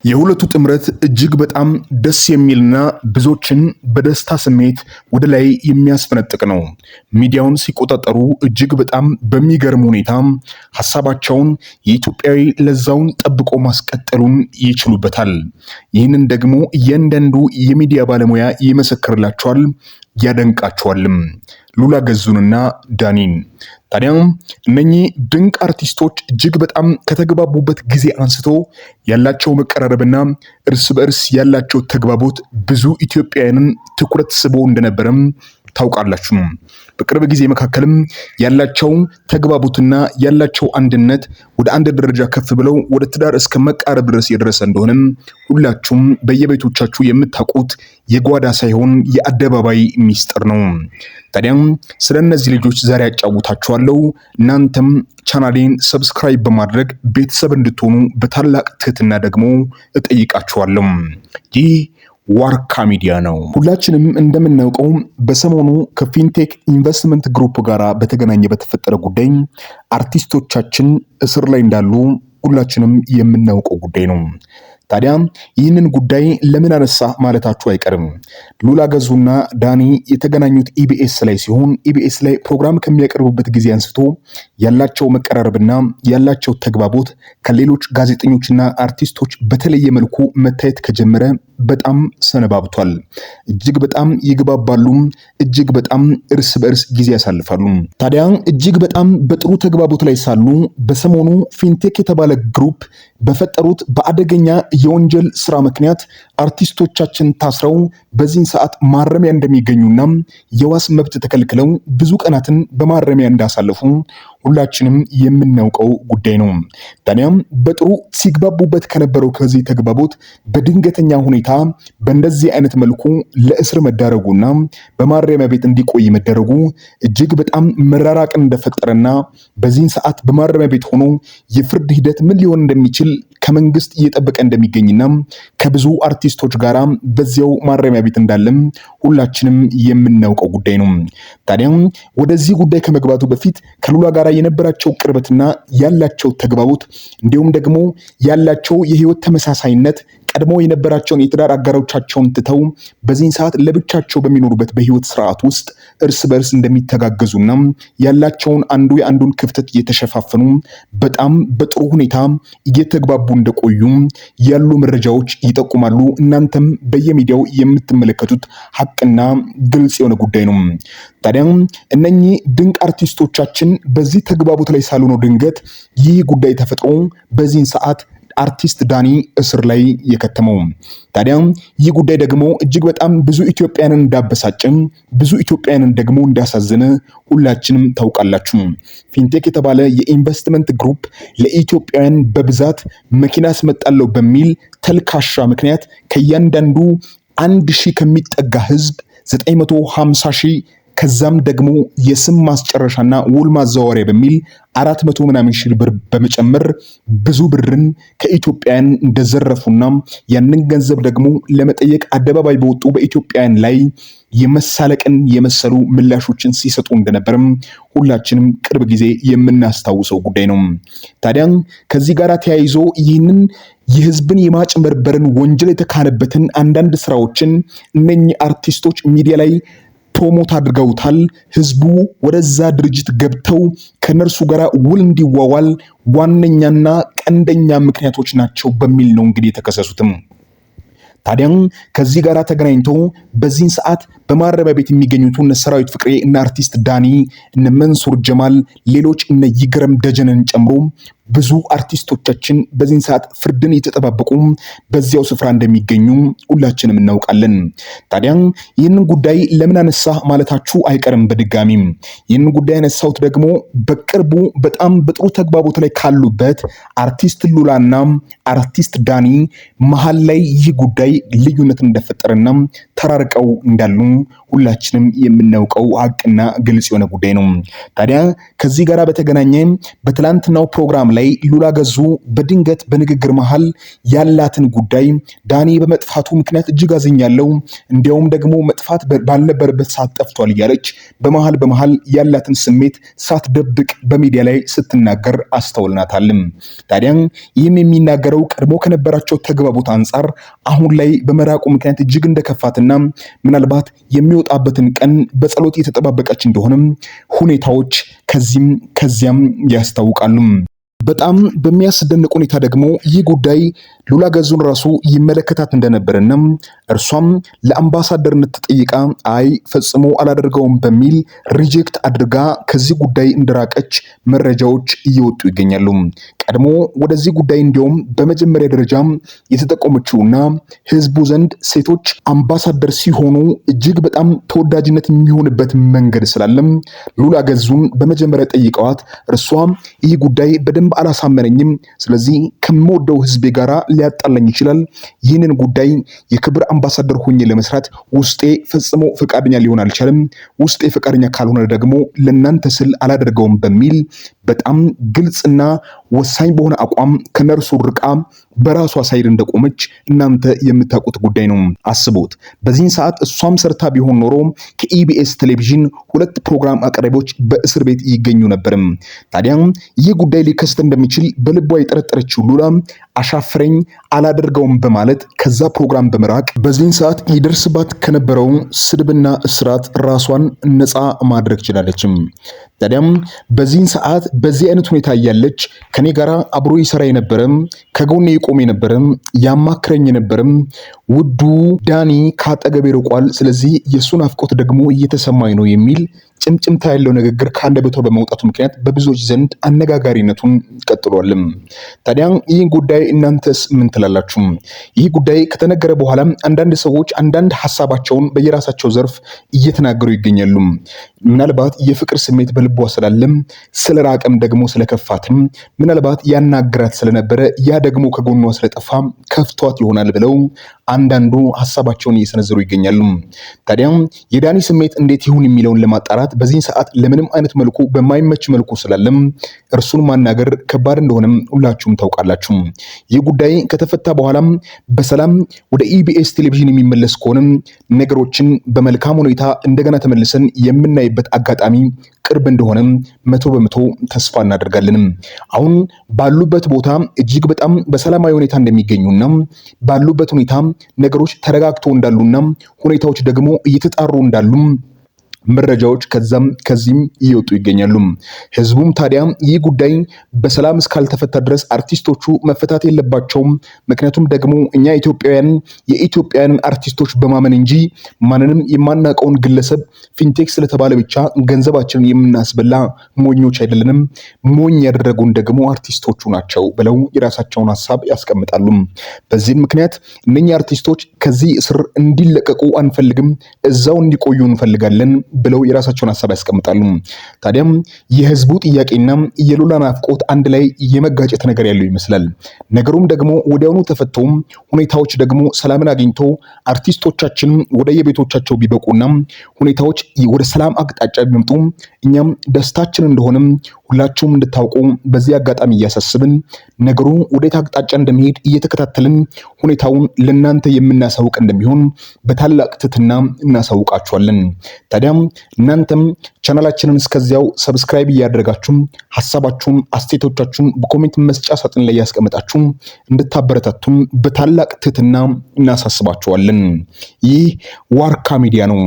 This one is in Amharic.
የሁለቱ ጥምረት እጅግ በጣም ደስ የሚልና ብዙዎችን በደስታ ስሜት ወደ ላይ የሚያስፈነጥቅ ነው። ሚዲያውን ሲቆጣጠሩ እጅግ በጣም በሚገርም ሁኔታ ሐሳባቸውን የኢትዮጵያዊ ለዛውን ጠብቆ ማስቀጠሉን ይችሉበታል። ይህንን ደግሞ እያንዳንዱ የሚዲያ ባለሙያ ይመሰክርላቸዋል፣ ያደንቃቸዋልም። ሉላ ገዙንና ዳኒን ታዲያ እነኚህ ድንቅ አርቲስቶች እጅግ በጣም ከተግባቡበት ጊዜ አንስቶ ያላቸው መቀራረብና እርስ በእርስ ያላቸው ተግባቦት ብዙ ኢትዮጵያውያንን ትኩረት ስቦ እንደነበረም ታውቃላችሁ። በቅርብ ጊዜ መካከልም ያላቸው ተግባቦትና ያላቸው አንድነት ወደ አንድ ደረጃ ከፍ ብለው ወደ ትዳር እስከ መቃረብ ድረስ የደረሰ እንደሆነም ሁላችሁም በየቤቶቻችሁ የምታውቁት የጓዳ ሳይሆን የአደባባይ ሚስጥር ነው። ታዲያም ስለነዚህ ልጆች ዛሬ ያጫውታችኋለሁ። እናንተም ቻናሌን ሰብስክራይብ በማድረግ ቤተሰብ እንድትሆኑ በታላቅ ትህትና ደግሞ እጠይቃችኋለሁ። ይህ ዋርካ ሚዲያ ነው። ሁላችንም እንደምናውቀው በሰሞኑ ከፊንቴክ ኢንቨስትመንት ግሩፕ ጋር በተገናኘ በተፈጠረ ጉዳይ አርቲስቶቻችን እስር ላይ እንዳሉ ሁላችንም የምናውቀው ጉዳይ ነው። ታዲያ ይህንን ጉዳይ ለምን አነሳ ማለታችሁ አይቀርም። ሉላ ገዙና ዳኒ የተገናኙት ኢቢኤስ ላይ ሲሆን ኢቢኤስ ላይ ፕሮግራም ከሚያቀርቡበት ጊዜ አንስቶ ያላቸው መቀራረብና ያላቸው ተግባቦት ከሌሎች ጋዜጠኞችና አርቲስቶች በተለየ መልኩ መታየት ከጀመረ በጣም ሰነባብቷል። እጅግ በጣም ይግባባሉ፣ እጅግ በጣም እርስ በእርስ ጊዜ ያሳልፋሉ። ታዲያ እጅግ በጣም በጥሩ ተግባቦት ላይ ሳሉ በሰሞኑ ፊንቴክ የተባለ ግሩፕ በፈጠሩት በአደገኛ የወንጀል ስራ ምክንያት አርቲስቶቻችን ታስረው በዚህን ሰዓት ማረሚያ እንደሚገኙና የዋስ መብት ተከልክለው ብዙ ቀናትን በማረሚያ እንዳሳለፉ ሁላችንም የምናውቀው ጉዳይ ነው። ታዲያም በጥሩ ሲግባቡበት ከነበረው ከዚህ ተግባቦት በድንገተኛ ሁኔታ በእንደዚህ አይነት መልኩ ለእስር መዳረጉና በማረሚያ ቤት እንዲቆይ መደረጉ እጅግ በጣም መራራቅን እንደፈጠረና በዚህን ሰዓት በማረሚያ ቤት ሆኖ የፍርድ ሂደት ምን ሊሆን እንደሚችል ከመንግስት እየጠበቀ እንደሚገኝና ከብዙ አርቲስቶች ጋራ በዚያው ማረሚያ ቤት እንዳለም ሁላችንም የምናውቀው ጉዳይ ነው። ታዲያ ወደዚህ ጉዳይ ከመግባቱ በፊት ከሉላ ጋራ የነበራቸው ቅርበትና ያላቸው ተግባቦት እንዲሁም ደግሞ ያላቸው የህይወት ተመሳሳይነት ቀድሞ የነበራቸውን የትዳር አጋሮቻቸውን ትተው በዚህን ሰዓት ለብቻቸው በሚኖሩበት በህይወት ስርዓት ውስጥ እርስ በርስ እንደሚተጋገዙና ያላቸውን አንዱ የአንዱን ክፍተት እየተሸፋፈኑ በጣም በጥሩ ሁኔታ እየተግባቡ እንደቆዩ ያሉ መረጃዎች ይጠቁማሉ። እናንተም በየሚዲያው የምትመለከቱት ሀቅና ግልጽ የሆነ ጉዳይ ነው። ታዲያ እነኚህ ድንቅ አርቲስቶቻችን በዚህ ተግባቦት ላይ ሳሉ ነው ድንገት ይህ ጉዳይ ተፈጥሮ በዚህን ሰዓት አርቲስት ዳኒ እስር ላይ የከተመው። ታዲያ ይህ ጉዳይ ደግሞ እጅግ በጣም ብዙ ኢትዮጵያውያንን እንዳበሳጭም ብዙ ኢትዮጵያውያንን ደግሞ እንዳሳዘነ ሁላችንም ታውቃላችሁ። ፊንቴክ የተባለ የኢንቨስትመንት ግሩፕ ለኢትዮጵያውያን በብዛት መኪና አስመጣለሁ በሚል ተልካሻ ምክንያት ከእያንዳንዱ 1000 ከሚጠጋ ህዝብ 950 ሺህ ከዛም ደግሞ የስም ማስጨረሻና ውል ማዘዋወሪያ በሚል 400 ምናምን ሺህ ብር በመጨመር ብዙ ብርን ከኢትዮጵያውያን እንደዘረፉና ያንን ገንዘብ ደግሞ ለመጠየቅ አደባባይ በወጡ በኢትዮጵያውያን ላይ የመሳለቅን የመሰሉ ምላሾችን ሲሰጡ እንደነበርም ሁላችንም ቅርብ ጊዜ የምናስታውሰው ጉዳይ ነው። ታዲያ ከዚህ ጋር ተያይዞ ይህንን የህዝብን የማጭበርበርን ወንጀል የተካነበትን አንዳንድ ስራዎችን እነኚህ አርቲስቶች ሚዲያ ላይ ፕሮሞት አድርገውታል። ህዝቡ ወደዛ ድርጅት ገብተው ከነርሱ ጋር ውል እንዲዋዋል ዋነኛና ቀንደኛ ምክንያቶች ናቸው በሚል ነው እንግዲህ የተከሰሱትም። ታዲያ ከዚህ ጋር ተገናኝቶ በዚህን ሰዓት በማረሚያ ቤት የሚገኙት እነ ሰራዊት ፍቅሬ እና አርቲስት ዳኒ እነ መንሱር ጀማል ሌሎች እነ ይግረም ደጀነን ጨምሮ ብዙ አርቲስቶቻችን በዚህን ሰዓት ፍርድን እየተጠባበቁ በዚያው ስፍራ እንደሚገኙ ሁላችንም እናውቃለን። ታዲያ ይህንን ጉዳይ ለምን አነሳ ማለታችሁ አይቀርም። በድጋሚ ይህንን ጉዳይ ያነሳሁት ደግሞ በቅርቡ በጣም በጥሩ ተግባቦት ላይ ካሉበት አርቲስት ሉላና አርቲስት ዳኒ መሃል ላይ ይህ ጉዳይ ልዩነት እንደፈጠረና ተራርቀው እንዳሉ ሁላችንም የምናውቀው ሀቅና ግልጽ የሆነ ጉዳይ ነው። ታዲያ ከዚህ ጋር በተገናኘ በትላንትናው ፕሮግራም ላይ ሉላ ገዙ በድንገት በንግግር መሃል ያላትን ጉዳይ ዳኒ በመጥፋቱ ምክንያት እጅግ አዝኛለሁ፣ እንዲያውም ደግሞ መጥፋት ባልነበረበት ሰዓት ጠፍቷል እያለች በመሃል ያላትን ስሜት ሳትደብቅ በሚዲያ ላይ ስትናገር አስተውልናታልም። ታዲያ ይህም የሚናገረው ቀድሞ ከነበራቸው ተግባቦት አንጻር አሁን ላይ በመራቁ ምክንያት እጅግ እንደከፋትና ምናልባት የሚወጣበትን ቀን በጸሎት የተጠባበቀች እንደሆነም ሁኔታዎች ከዚያም ያስታውቃሉ። በጣም በሚያስደንቅ ሁኔታ ደግሞ ይህ ጉዳይ ሉላ ገዙን ራሱ ይመለከታት እንደነበረና እርሷም ለአምባሳደርነት ተጠይቃ አይ ፈጽሞ አላደርገውም በሚል ሪጀክት አድርጋ ከዚህ ጉዳይ እንደራቀች መረጃዎች እየወጡ ይገኛሉ። ቀድሞ ወደዚህ ጉዳይ እንዲያውም በመጀመሪያ ደረጃ የተጠቆመችውና ህዝቡ ዘንድ ሴቶች አምባሳደር ሲሆኑ እጅግ በጣም ተወዳጅነት የሚሆንበት መንገድ ስላለም ሉላ ገዙን በመጀመሪያ ጠይቀዋት እርሷ ይህ ጉዳይ በደንብ አላሳመነኝም፣ ስለዚህ ከምወደው ህዝቤ ጋራ ሊያጣላኝ ይችላል፣ ይህንን ጉዳይ የክብር አምባሳደር ሆኜ ለመስራት ውስጤ ፈጽሞ ፈቃደኛ ሊሆን አልቻለም፣ ውስጤ ፈቃደኛ ካልሆነ ደግሞ ለእናንተ ስል አላደርገውም በሚል በጣም ግልጽና ወሳኝ በሆነ አቋም ከነርሱ ርቃ በራሷ ሳይድ እንደቆመች እናንተ የምታውቁት ጉዳይ ነው። አስቡት። በዚህን ሰዓት እሷም ሰርታ ቢሆን ኖሮ ከኢቢኤስ ቴሌቪዥን 2 ፕሮግራም አቅራቢዎች በእስር ቤት ይገኙ ነበርም። ታዲያ ይህ ጉዳይ ሊከሰት እንደሚችል በልቧ የጠረጠረችው ሉላ አሻፍረኝ አላደርገውም በማለት ከዛ ፕሮግራም በመራቅ በዚህን ሰዓት ይደርስባት ከነበረው ስድብና እስራት ራሷን ነፃ ማድረግ ችላለችም። ታዲያም በዚህን ሰዓት በዚህ አይነት ሁኔታ እያለች ከኔ ጋራ አብሮ ይሰራ የነበረም ከጎኔ ይቆም የነበረም ያማክረኝ የነበረም ውዱ ዳኒ ካጠገቤ ርቋል፣ ስለዚህ የሱ ናፍቆት ደግሞ እየተሰማኝ ነው የሚል ጭምጭምታ ያለው ንግግር ከአንደበቷ በመውጣቱ ምክንያት በብዙዎች ዘንድ አነጋጋሪነቱን ቀጥሏልም። ታዲያ ይህ ጉዳይ እናንተስ ምን ትላላችሁ? ይህ ጉዳይ ከተነገረ በኋላ አንዳንድ ሰዎች አንዳንድ ሐሳባቸውን በየራሳቸው ዘርፍ እየተናገሩ ይገኛሉ። ምናልባት የፍቅር ስሜት በልቧ ስላለም ስለራቀም ደግሞ ስለከፋትም ምናልባት ያናግራት ስለነበረ ያ ደግሞ ከጎኗ ስለጠፋ ከፍቷት ይሆናል ብለው አንዳንዱ ሐሳባቸውን እየሰነዘሩ ይገኛሉ። ታዲያ የዳኒ ስሜት እንዴት ይሁን የሚለውን ለማጣራት በዚህ ሰዓት ለምንም አይነት መልኩ በማይመች መልኩ ስላለም እርሱን ማናገር ከባድ እንደሆነም ሁላችሁም ታውቃላችሁ። ይህ ጉዳይ ከተፈታ በኋላም በሰላም ወደ ኢቢኤስ ቴሌቪዥን የሚመለስ ከሆነ ነገሮችን በመልካም ሁኔታ እንደገና ተመልሰን የምናይበት አጋጣሚ ቅርብ እንደሆነ 100% ተስፋ እናደርጋለን። አሁን ባሉበት ቦታ እጅግ በጣም በሰላማዊ ሁኔታ እንደሚገኙና ባሉበት ሁኔታ ነገሮች ተረጋግተው እንዳሉና ሁኔታዎች ደግሞ እየተጣሩ እንዳሉ መረጃዎች ከዚህም እየወጡ ይገኛሉ። ህዝቡም ታዲያ ይህ ጉዳይ በሰላም እስካልተፈታ ድረስ አርቲስቶቹ መፈታት የለባቸውም። ምክንያቱም ደግሞ እኛ የኢትዮጵያውያን አርቲስቶች በማመን እንጂ ማንንም የማናውቀውን ግለሰብ ፊንቴክ ስለተባለ ብቻ ገንዘባችንን የምናስበላ ሞኞች አይደለንም። ሞኝ ያደረጉን ደግሞ አርቲስቶቹ ናቸው ብለው የራሳቸውን ሀሳብ ያስቀምጣሉ። በዚህም ምክንያት እነኛ አርቲስቶች ከዚህ እስር እንዲለቀቁ አንፈልግም፣ እዛው እንዲቆዩ እንፈልጋለን ብለው የራሳቸውን ሀሳብ ያስቀምጣሉ። ታዲያም የህዝቡ ጥያቄና የሉላ ናፍቆት አንድ ላይ የመጋጨት ነገር ያለው ይመስላል። ነገሩም ደግሞ ወዲያውኑ ተፈተውም ሁኔታዎች ደግሞ ሰላምን አግኝቶ አርቲስቶቻችን ወደ የቤቶቻቸው ቢበቁና ሁኔታዎች ወደ ሰላም አቅጣጫ ቢመጡ እኛም ደስታችን እንደሆነም ሁላችሁም እንድታውቁ በዚህ አጋጣሚ እያሳስብን ነገሩ ወዴት አቅጣጫ እንደሚሄድ እየተከታተልን ሁኔታውን ለናንተ የምናሳውቅ እንደሚሆን በታላቅ ትህትና እናሳውቃችኋለን። ታዲያም እናንተም ቻናላችንን እስከዚያው ሰብስክራይብ እያደረጋችሁ ሐሳባችሁን አስተያየቶቻችሁን በኮሜንት መስጫ ሳጥን ላይ ያስቀምጣችሁ እንድታበረታቱን በታላቅ ትህትና እናሳስባችኋለን። ይህ ዋርካ ሚዲያ ነው።